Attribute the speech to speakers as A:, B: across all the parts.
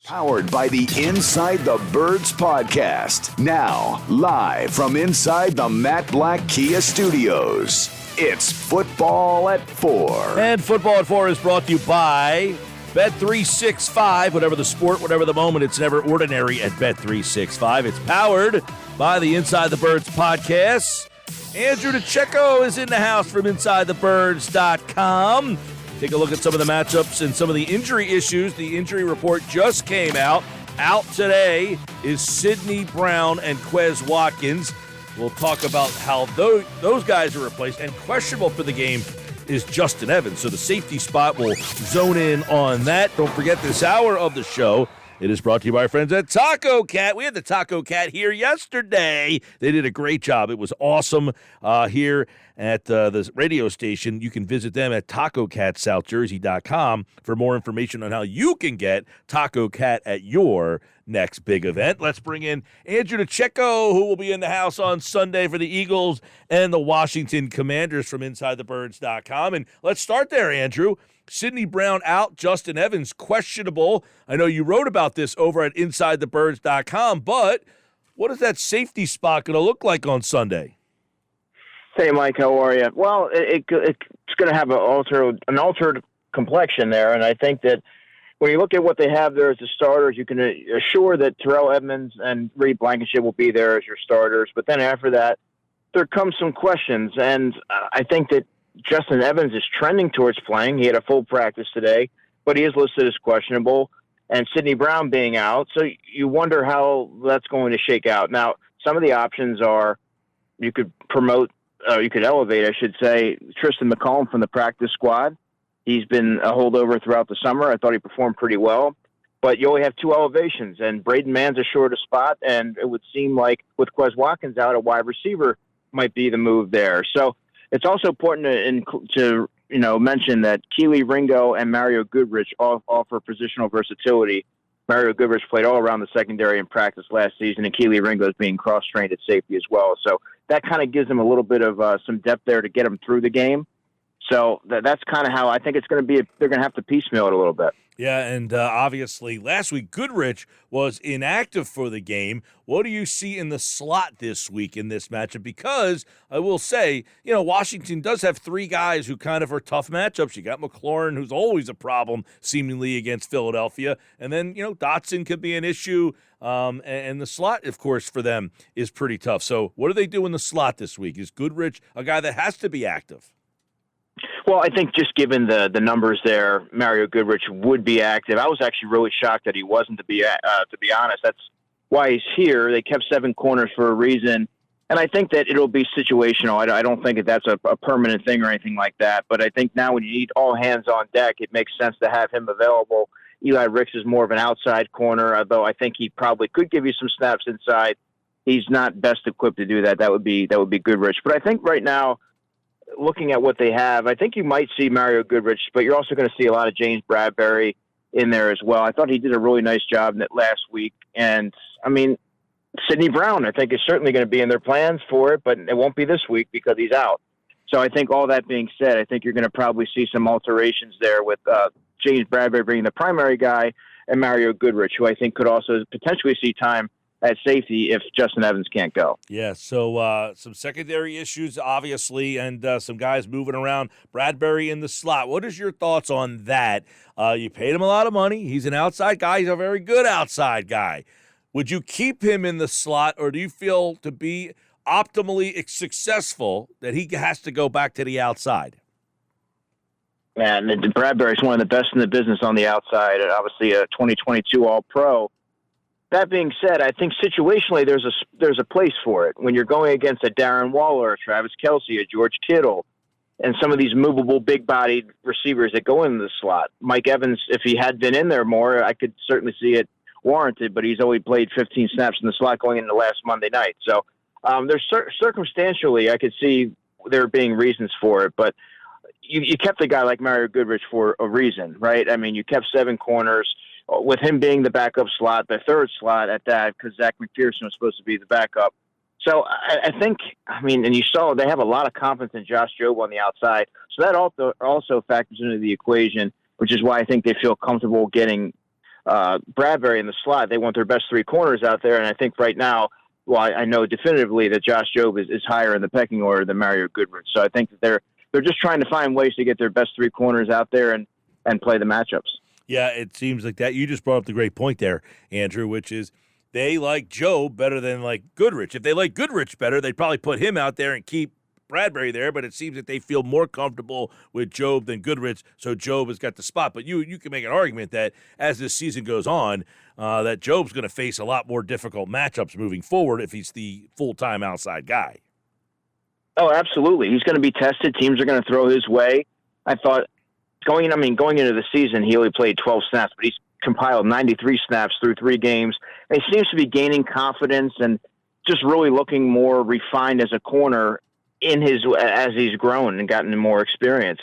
A: Powered by the Inside the Birds podcast. Now, live from inside the Matt Black Kia Studios. It's Football at 4.
B: And Football at 4 is brought to you by Bet365. Whatever the sport, whatever the moment, it's never ordinary at Bet365. It's powered by the Inside the Birds podcast. Andrew DiCecco is in the house from InsideTheBirds.com. Take a look at some of the matchups and some of the injury issues. The injury report just came out. Out today is Sidney Brown and Quez Watkins. We'll talk about how those guys are replaced. And questionable for the game is Justin Evans. So the safety spot will zone in on that. Don't forget this hour of the show. It is brought to you by our friends at Taco Cat. We had the Taco Cat here yesterday. They did a great job. It was awesome here at the radio station. You can visit them at TacoCatSouthJersey.com for more information on how you can get Taco Cat at your next big event. Let's bring in Andrew DiCecco, who will be in the house on Sunday for the Eagles and the Washington Commanders from InsideTheBirds.com. And let's start there, Andrew. Sidney Brown out, Justin Evans questionable. I know you wrote about this over at InsideTheBirds.com, but what is that safety spot going to look like on Sunday?
C: Hey, Mike, how are you? Well, it's going to have an altered complexion there, and I think that when you look at what they have there as the starters, you can assure that Terrell Edmonds and Reed Blankenship will be there as your starters. But then after that, there comes some questions, and I think that Justin Evans is trending towards playing. He had a full practice today, but he is listed as questionable, and Sidney Brown being out. So you wonder how that's going to shake out. Now, some of the options are you could elevate, I should say, Tristan McCollum from the practice squad. He's been a holdover throughout the summer. I thought he performed pretty well, but you only have two elevations, and Braden Mann's assured a spot, and it would seem like with Quez Watkins out, a wide receiver might be the move there. So it's also important to mention that Keely Ringo and Mario Goodrich offer positional versatility. Mario Goodrich played all around the secondary in practice last season, and Keely Ringo is being cross-trained at safety as well. So that kind of gives them a little bit of some depth there to get them through the game. So that's kind of how I think it's going to be. They're going to have to piecemeal it a little bit.
B: Yeah, and obviously last week Goodrich was inactive for the game. What do you see in the slot this week in this matchup? Because I will say, Washington does have three guys who kind of are tough matchups. You got McLaurin, who's always a problem seemingly against Philadelphia. And then, Dotson could be an issue. And the slot, of course, for them is pretty tough. So what do they do in the slot this week? Is Goodrich a guy that has to be active?
C: Well, I think just given the numbers there, Mario Goodrich would be active. I was actually really shocked that he wasn't, to be honest. That's why he's here. They kept seven corners for a reason, and I think that it'll be situational. I don't think that that's a permanent thing or anything like that, but I think now when you need all hands on deck, it makes sense to have him available. Eli Ricks is more of an outside corner, although I think he probably could give you some snaps inside. He's not best equipped to do that. That would be Goodrich. But I think right now, looking at what they have, I think you might see Mario Goodrich, but you're also going to see a lot of James Bradbury in there as well. I thought he did a really nice job in it last week. And, Sidney Brown, I think, is certainly going to be in their plans for it, but it won't be this week because he's out. So I think all that being said, I think you're going to probably see some alterations there with James Bradbury being the primary guy and Mario Goodrich, who I think could also potentially see time at safety if Justin Evans can't go.
B: Yeah, so some secondary issues, obviously, and some guys moving around. Bradbury in the slot. What is your thoughts on that? You paid him a lot of money. He's an outside guy. He's a very good outside guy. Would you keep him in the slot, or do you feel to be optimally successful that he has to go back to the outside?
C: Man, Bradbury's one of the best in the business on the outside, and obviously a 2022 All-Pro. That being said, I think situationally there's a place for it. When you're going against a Darren Waller, a Travis Kelce, a George Kittle, and some of these movable, big-bodied receivers that go into the slot. Mike Evans, if he had been in there more, I could certainly see it warranted, but he's only played 15 snaps in the slot going into last Monday night. So there's circumstantially, I could see there being reasons for it, but you kept a guy like Mario Goodrich for a reason, right? You kept seven corners. With him being the backup slot, the third slot at that, because Zach McPherson was supposed to be the backup. So I think, and you saw they have a lot of confidence in Josh Jobe on the outside. So that also factors into the equation, which is why I think they feel comfortable getting Bradbury in the slot. They want their best three corners out there, and I think right now, well, I know definitively that Josh Jobe is higher in the pecking order than Mario Goodert. So I think that they're just trying to find ways to get their best three corners out there and play the matchups.
B: Yeah, it seems like that. You just brought up the great point there, Andrew, which is they like Jobe better than like Goodrich. If they like Goodrich better, they'd probably put him out there and keep Bradbury there, but it seems that they feel more comfortable with Jobe than Goodrich, so Jobe has got the spot. But you can make an argument that as this season goes on, that Jobe's going to face a lot more difficult matchups moving forward if he's the full-time outside guy.
C: Oh, absolutely. He's going to be tested. Teams are going to throw his way. I thought going into the season, he only played 12 snaps, but he's compiled 93 snaps through 3 games. And he seems to be gaining confidence and just really looking more refined as a corner as he's grown and gotten more experience.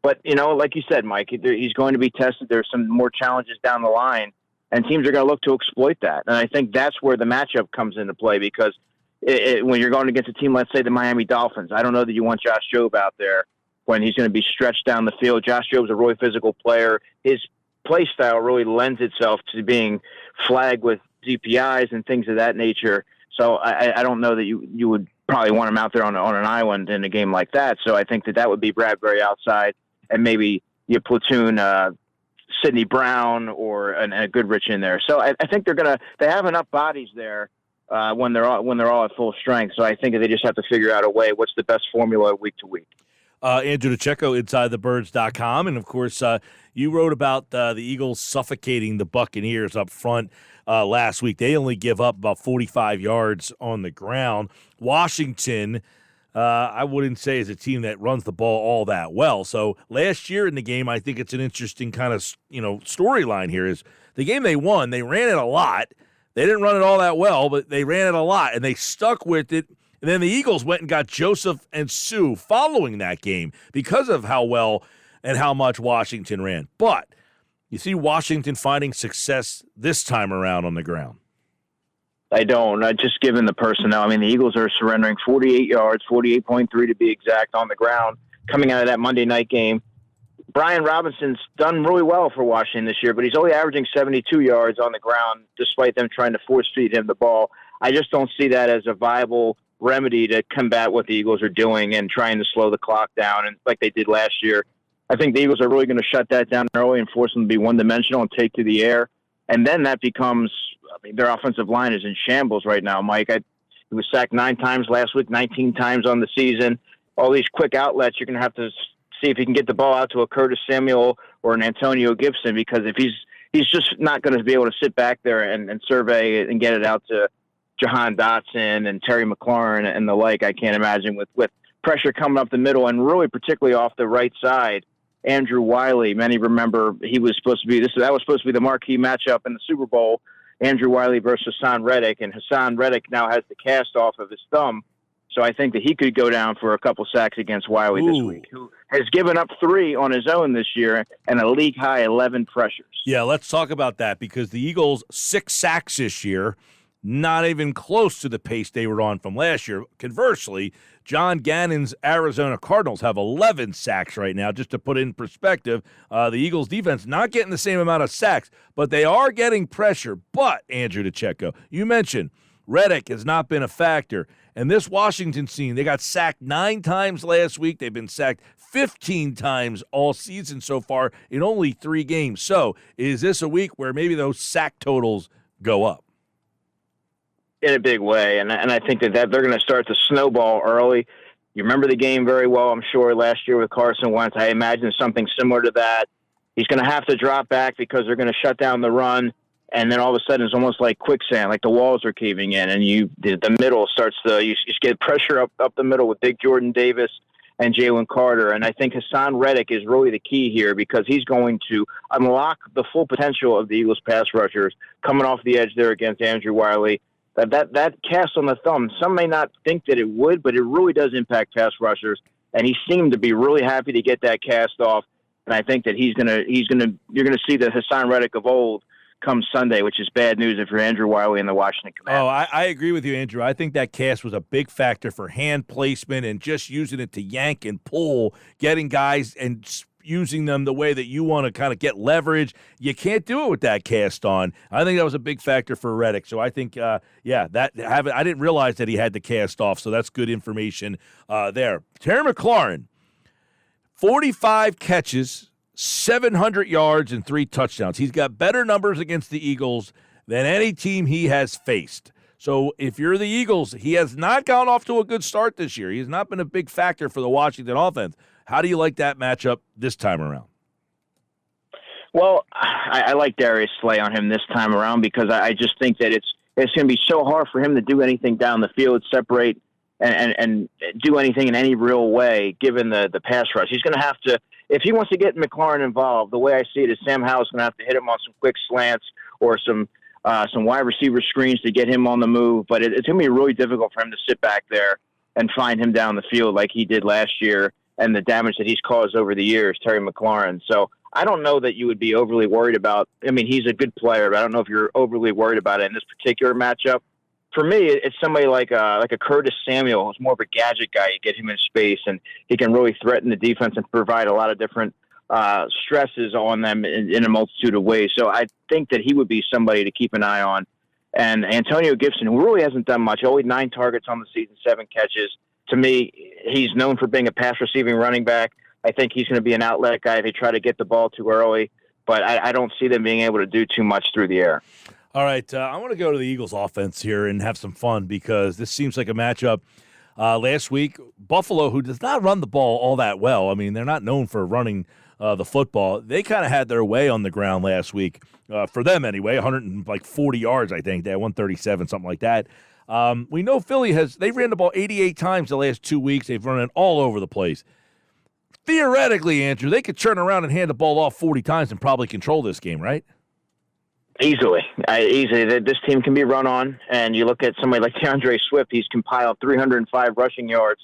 C: But like you said, Mike, he's going to be tested. There's some more challenges down the line, and teams are going to look to exploit that. And I think that's where the matchup comes into play, because when you're going against a team, let's say the Miami Dolphins, I don't know that you want Josh Jobe out there when he's going to be stretched down the field. Josh Jobe's a really physical player. His play style really lends itself to being flagged with DPIs and things of that nature. So I don't know that you would probably want him out there on an island in a game like that. So I think that would be Bradbury outside, and maybe you platoon Sidney Brown or a Goodrich in there. So I think they have enough bodies there when they're all at full strength. So I think that they just have to figure out a way. What's the best formula week to week?
B: Andrew DiCecco, InsideTheBirds.com. And, of course, you wrote about the Eagles suffocating the Buccaneers up front last week. They only give up about 45 yards on the ground. Washington, I wouldn't say is a team that runs the ball all that well. So last year in the game, I think it's an interesting kind of storyline here is the game they won, they ran it a lot. They didn't run it all that well, but they ran it a lot, and they stuck with it. And then the Eagles went and got Joseph and Sue following that game because of how well and how much Washington ran. But you see Washington finding success this time around on the ground.
C: I don't. Just given the personnel. I mean, the Eagles are surrendering 48 yards, 48.3 to be exact, on the ground coming out of that Monday night game. Brian Robinson's done really well for Washington this year, but he's only averaging 72 yards on the ground despite them trying to force feed him the ball. I just don't see that as a viable remedy to combat what the Eagles are doing and trying to slow the clock down, and like they did last year. I think the Eagles are really going to shut that down early and force them to be one-dimensional and take to the air. And then that becomes, their offensive line is in shambles right now, Mike. He was sacked 9 times last week, 19 times on the season. All these quick outlets, you're going to have to see if he can get the ball out to a Curtis Samuel or an Antonio Gibson, because if he's just not going to be able to sit back there and survey it and get it out to Jahan Dotson and Terry McLaurin and the like. I can't imagine with pressure coming up the middle, and really particularly off the right side. Andrew Wiley, many remember he was supposed to be that was supposed to be the marquee matchup in the Super Bowl. Andrew Wiley versus Hassan Reddick, and Hassan Reddick now has the cast off of his thumb. So I think that he could go down for a couple sacks against Wiley this week, who has given up 3 on his own this year and a league-high 11 pressures.
B: Yeah, let's talk about that, because the Eagles, 6 sacks this year, not even close to the pace they were on from last year. Conversely, John Gannon's Arizona Cardinals have 11 sacks right now. Just to put it in perspective, the Eagles' defense not getting the same amount of sacks, but they are getting pressure. But, Andrew DiCecco, you mentioned Reddick has not been a factor. And this Washington team, they got sacked 9 times last week. They've been sacked 15 times all season so far in only 3 games. So is this a week where maybe those sack totals go up?
C: In a big way, and I think that they're going to start to snowball early. You remember the game very well, I'm sure, last year with Carson Wentz. I imagine something similar to that. He's going to have to drop back because they're going to shut down the run, and then all of a sudden it's almost like quicksand, like the walls are caving in, and the middle starts to you just get pressure up the middle with Big Jordan Davis and Jalen Carter. And I think Hassan Reddick is really the key here, because he's going to unlock the full potential of the Eagles pass rushers coming off the edge there against Andrew Wiley. That cast on the thumb, some may not think that it would, but it really does impact pass rushers. And he seemed to be really happy to get that cast off. And I think that you're gonna see the Hassan Reddick of old come Sunday, which is bad news if you're Andrew Wiley and the Washington Commanders.
B: Oh, I agree with you, Andrew. I think that cast was a big factor for hand placement and just using it to yank and pull, getting guys and using them the way that you want to kind of get leverage. You can't do it with that cast on. I think that was a big factor for Reddick. So I think, I didn't realize that he had the cast off, so that's good information there. Terry McLaurin, 45 catches, 700 yards, and 3 touchdowns. He's got better numbers against the Eagles than any team he has faced. So if you're the Eagles, he has not gone off to a good start this year. He has not been a big factor for the Washington offense. How do you like that matchup this time around?
C: Well, I like Darius Slay on him this time around because I just think that it's going to be so hard for him to do anything down the field, separate and do anything in any real way given the pass rush. He's going to have to, if he wants to get McLaurin involved, the way I see it is Sam Howell's going to have to hit him on some quick slants or some wide receiver screens to get him on the move. But it's going to be really difficult for him to sit back there and find him down the field like he did last year and the damage that he's caused over the years, Terry McLaurin. So I don't know that you would be overly worried about. I mean, he's a good player, but I don't know if you're overly worried about it in this particular matchup. For me, it's somebody like a Curtis Samuel, who's more of a gadget guy. You get him in space, and he can really threaten the defense and provide a lot of different stresses on them in a multitude of ways. So I think that he would be somebody to keep an eye on. And Antonio Gibson, who really hasn't done much, only 9 targets on the season, 7 catches. To me, he's known for being a pass-receiving running back. I think he's going to be an outlet guy if they try to get the ball too early. But I don't see them being able to do too much through the air.
B: All right, I want to go to the Eagles' offense here and have some fun because this seems like a matchup. Last week, Buffalo, who does not run the ball all that well, I mean, they're not known for running the football. They kind of had their way on the ground last week, for them anyway, 140 yards, I think. They had 137, something like that. We know Philly they ran the ball 88 times the last 2 weeks. They've run it all over the place. Theoretically, Andrew, they could turn around and hand the ball off 40 times and probably control this game, right?
C: Easily. This team can be run on, and you look at somebody like DeAndre Swift, he's compiled 305 rushing yards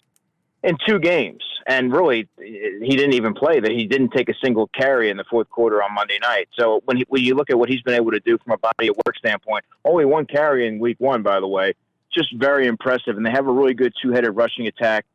C: in 2 games, and really, he didn't even play. He didn't take a single carry in the fourth quarter on Monday night. So when you look at what he's been able to do from a body of work standpoint, only 1 carry in week 1, by the way, just very impressive, and they have a really good 2-headed rushing attack.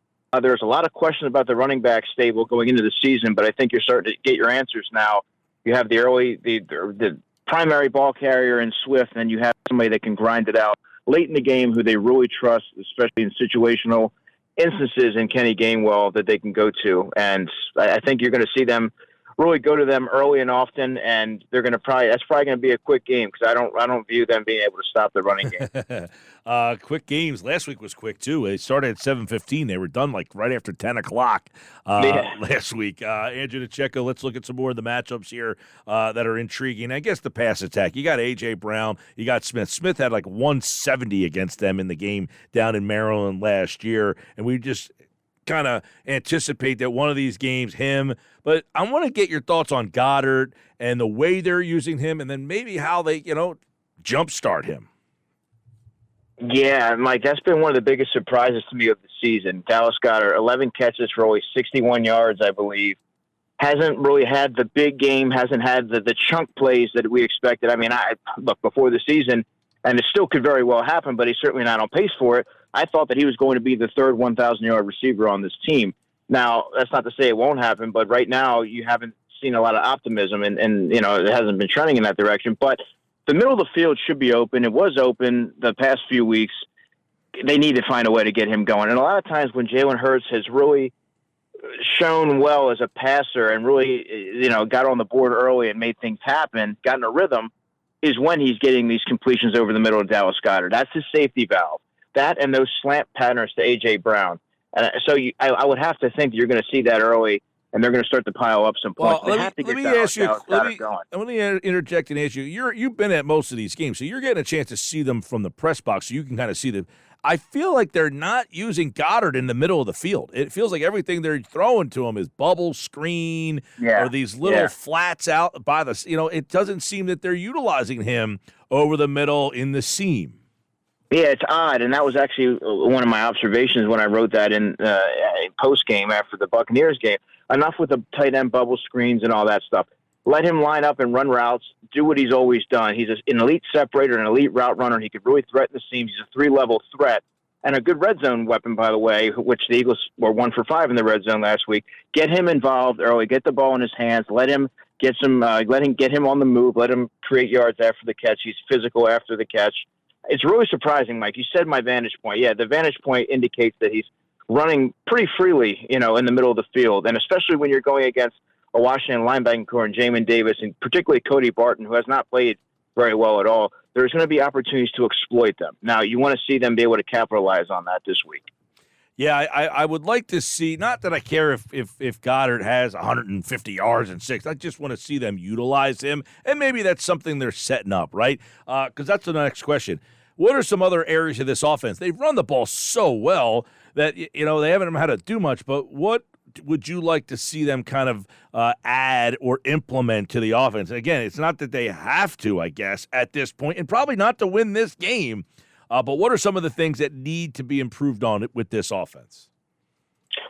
C: There's a lot of questions about the running back stable going into the season, but I think you're starting to get your answers now. You have the primary ball carrier in Swift, and you have somebody that can grind it out late in the game who they really trust, especially in situational instances in Kenny Gainwell that they can go to. And I think you're going to see them really go to them early and often, and they're going to that's probably going to be a quick game because I don't view them being able to stop the running game.
B: Quick games. Last week was quick too. They started at 7:15. They were done like right after 10 o'clock last week. Andrew DiCecco, let's look at some more of the matchups here that are intriguing. I guess the pass attack. You got A.J. Brown. You got Smith. Smith had like 170 against them in the game down in Maryland last year, and we just kind of anticipate that one of these games but I want to get your thoughts on Goedert and the way they're using him, and then maybe how they jumpstart him.
C: Yeah, Mike, that's been one of the biggest surprises to me of the season. Dallas Goedert, 11 catches for only 61 yards, I believe. Hasn't really had the big game, hasn't had the chunk plays that we expected. I mean, look, before the season, and it still could very well happen, but he's certainly not on pace for it. I thought that he was going to be the third 1,000-yard receiver on this team. Now, that's not to say it won't happen, but right now you haven't seen a lot of optimism, and it hasn't been trending in that direction. But the middle of the field should be open. It was open the past few weeks. They need to find a way to get him going. And a lot of times when Jalen Hurts has really shown well as a passer and really, got on the board early and made things happen, got in a rhythm, is when he's getting these completions over the middle of Dallas Goedert. That's his safety valve. That and those slant patterns to A.J. Brown. And so I would have to think that you're going to see that early, and they're going to start to pile up some points.
B: Well, let me interject and ask you. You've been at most of these games, so you're getting a chance to see them from the press box, so you can kind of see them. I feel like they're not using Goedert in the middle of the field. It feels like everything they're throwing to him is bubble screen or these little flats out by the. It doesn't seem that they're utilizing him over the middle in the seam.
C: Yeah, it's odd, and that was actually one of my observations when I wrote that in post-game after the Buccaneers game. Enough with the tight end bubble screens and all that stuff. Let him line up and run routes, do what he's always done. He's an elite separator, an elite route runner. He could really threaten the seams. He's a 3-level threat, and a good red zone weapon, by the way, which the Eagles were 1 for 5 in the red zone last week. Get him involved early, get the ball in his hands, let him get him on the move, let him create yards after the catch. He's physical after the catch. It's really surprising, Mike. You said my vantage point. Yeah, the vantage point indicates that he's running pretty freely, in the middle of the field, and especially when you're going against a Washington linebacking core and Jamin Davis, and particularly Cody Barton, who has not played very well at all. There's going to be opportunities to exploit them. Now, you want to see them be able to capitalize on that this week.
B: Yeah, I would like to see, not that I care if Goedert has 150 yards and 6. I just want to see them utilize him, and maybe that's something they're setting up, right? Because that's the next question. What are some other areas of this offense? They've run the ball so well that, they haven't had to do much, but what would you like to see them kind of add or implement to the offense? And again, it's not that they have to, I guess, at this point, and probably not to win this game, but what are some of the things that need to be improved on with this offense?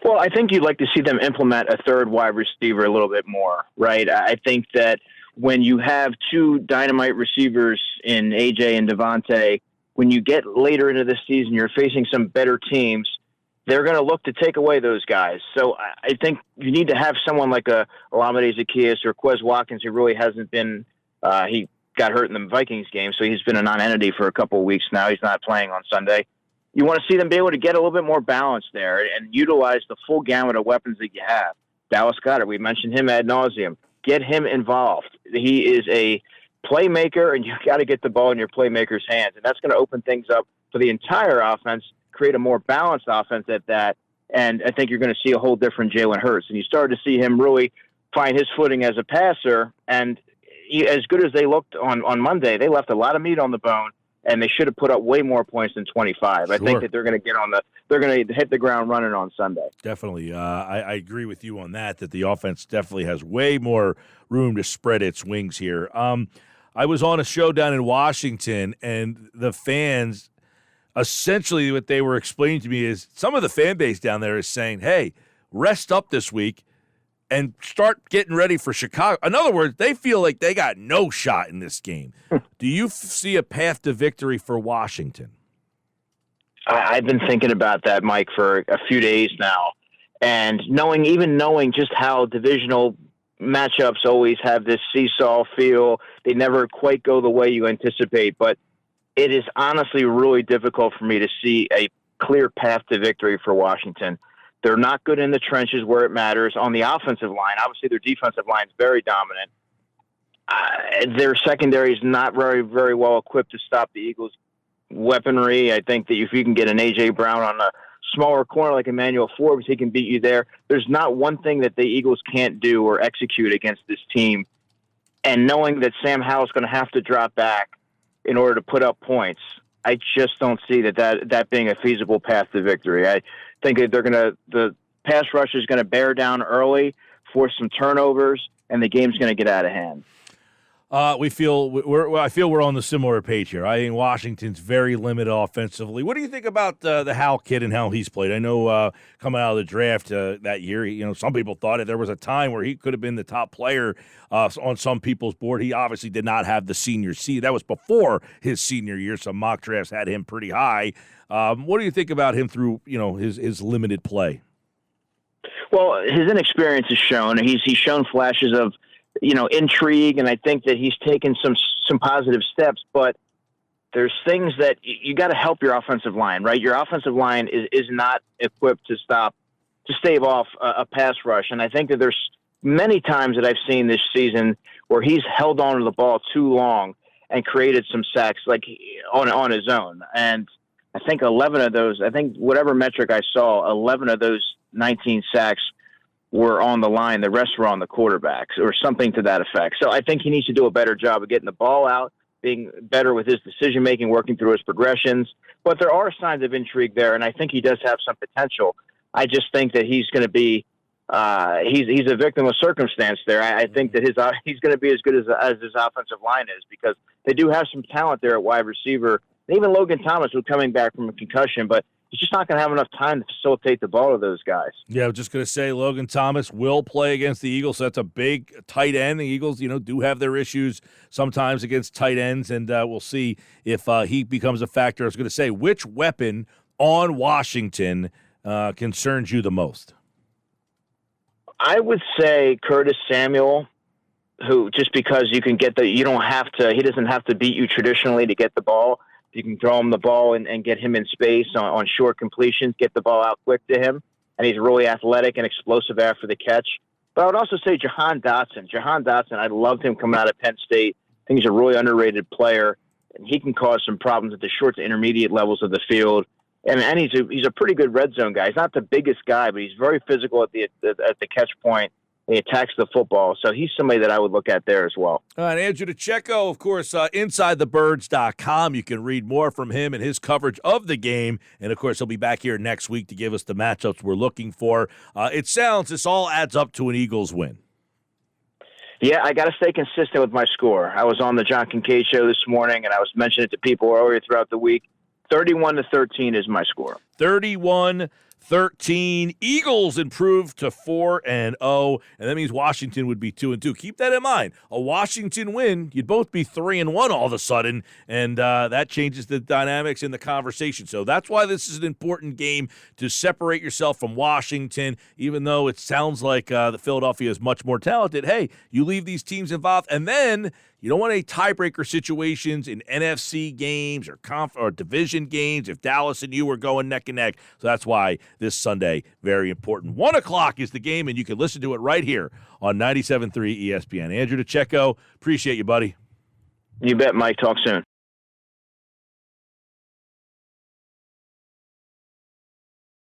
C: Well, I think you'd like to see them implement a third wide receiver a little bit more, right? I think that when you have two dynamite receivers in AJ and Devontae, when you get later into the season, you're facing some better teams, they're going to look to take away those guys. So I think you need to have someone like a Olamide Zaccheaus or Quez Watkins, who really hasn't been he got hurt in the Vikings game, so he's been a non-entity for a couple of weeks now. He's not playing on Sunday. You want to see them be able to get a little bit more balance there and utilize the full gamut of weapons that you have. Dallas Goedert, we mentioned him ad nauseum. Get him involved. He is a playmaker, and you've got to get the ball in your playmaker's hands, and that's going to open things up for the entire offense, create a more balanced offense at that, and I think you're going to see a whole different Jalen Hurts. And you started to see him really find his footing as a passer, and as good as they looked on Monday, they left a lot of meat on the bone, and they should have put up way more points than 25. Sure. I think that they're going to hit the ground running on Sunday.
B: Definitely. I agree with you on that the offense definitely has way more room to spread its wings here. I was on a show down in Washington, and the fans, essentially what they were explaining to me is some of the fan base down there is saying, hey, rest up this week and start getting ready for Chicago. In other words, they feel like they got no shot in this game. Do you see a path to victory for Washington?
C: I've been thinking about that, Mike, for a few days now. And knowing just how divisional matchups always have this seesaw feel, they never quite go the way you anticipate. But it is honestly really difficult for me to see a clear path to victory for Washington. They're not good in the trenches where it matters. On the offensive line, obviously their defensive line is very dominant. Their secondary is not very, very well equipped to stop the Eagles' weaponry. I think that if you can get an A.J. Brown on a smaller corner like Emmanuel Forbes, he can beat you there. There's not one thing that the Eagles can't do or execute against this team. And knowing that Sam Howell's going to have to drop back in order to put up points, I just don't see that being a feasible path to victory. I think that the pass rush is going to bear down early, force some turnovers, and the game's going to get out of hand.
B: I feel we're on the similar page here. I think Washington's very limited offensively. What do you think about the Howell kid and how he's played? I know coming out of the draft that year, some people thought there was a time where he could have been the top player on some people's board. He obviously did not have the senior seed. That was before his senior year. Some mock drafts had him pretty high. What do you think about him through his limited play?
C: Well, his inexperience is shown. He's shown flashes of intrigue, and I think that he's taken some positive steps, but there's things that you got to help your offensive line, right? Your offensive line is not equipped to stave off a pass rush. And I think that there's many times that I've seen this season where he's held on to the ball too long and created some sacks like on his own. And I think 11 of those, whatever metric I saw, 11 of those 19 sacks were on the line. The rest were on the quarterbacks or something to that effect. So I think he needs to do a better job of getting the ball out, being better with his decision-making, working through his progressions. But there are signs of intrigue there, and I think he does have some potential. I just think that he's going to be he's a victim of circumstance there. I think that he's going to be as good as his offensive line is, because they do have some talent there at wide receiver. And even Logan Thomas was coming back from a concussion, but he's just not going to have enough time to facilitate the ball to those guys.
B: Yeah, I was just going to say Logan Thomas will play against the Eagles. So that's a big tight end. The Eagles, do have their issues sometimes against tight ends, and we'll see if he becomes a factor. I was going to say, which weapon on Washington concerns you the most?
C: I would say Curtis Samuel, who just because you can get he doesn't have to beat you traditionally to get the ball. You can throw him the ball and get him in space on short completions, get the ball out quick to him, and he's really athletic and explosive after the catch. But I would also say Jahan Dotson. I loved him coming out of Penn State. I think he's a really underrated player, and he can cause some problems at the short to intermediate levels of the field. And he's a pretty good red zone guy. He's not the biggest guy, but he's very physical at the catch point. He attacks the football. So he's somebody that I would look at there as well.
B: All right, Andrew DiCecco, of course, InsideTheBirds.com. You can read more from him and his coverage of the game. And, of course, he'll be back here next week to give us the matchups we're looking for. It sounds this all adds up to an Eagles win.
C: Yeah, I got to stay consistent with my score. I was on the John Kincaid show this morning, and I was mentioning it to people earlier throughout the week. 31-13 is my score.
B: 31-13. Eagles improved to 4-0, and that means Washington would be 2-2. Keep that in mind. A Washington win, you'd both be 3-1 all of a sudden, and that changes the dynamics in the conversation. So that's why this is an important game to separate yourself from Washington, even though it sounds like the Philadelphia is much more talented. Hey, you leave these teams involved, and then you don't want any tiebreaker situations in NFC games or division games if Dallas and you are going neck and neck. So that's why this Sunday, very important. 1 o'clock is the game, and you can listen to it right here on 97.3 ESPN. Andrew DiCecco, appreciate you, buddy.
C: You bet, Mike. Talk soon.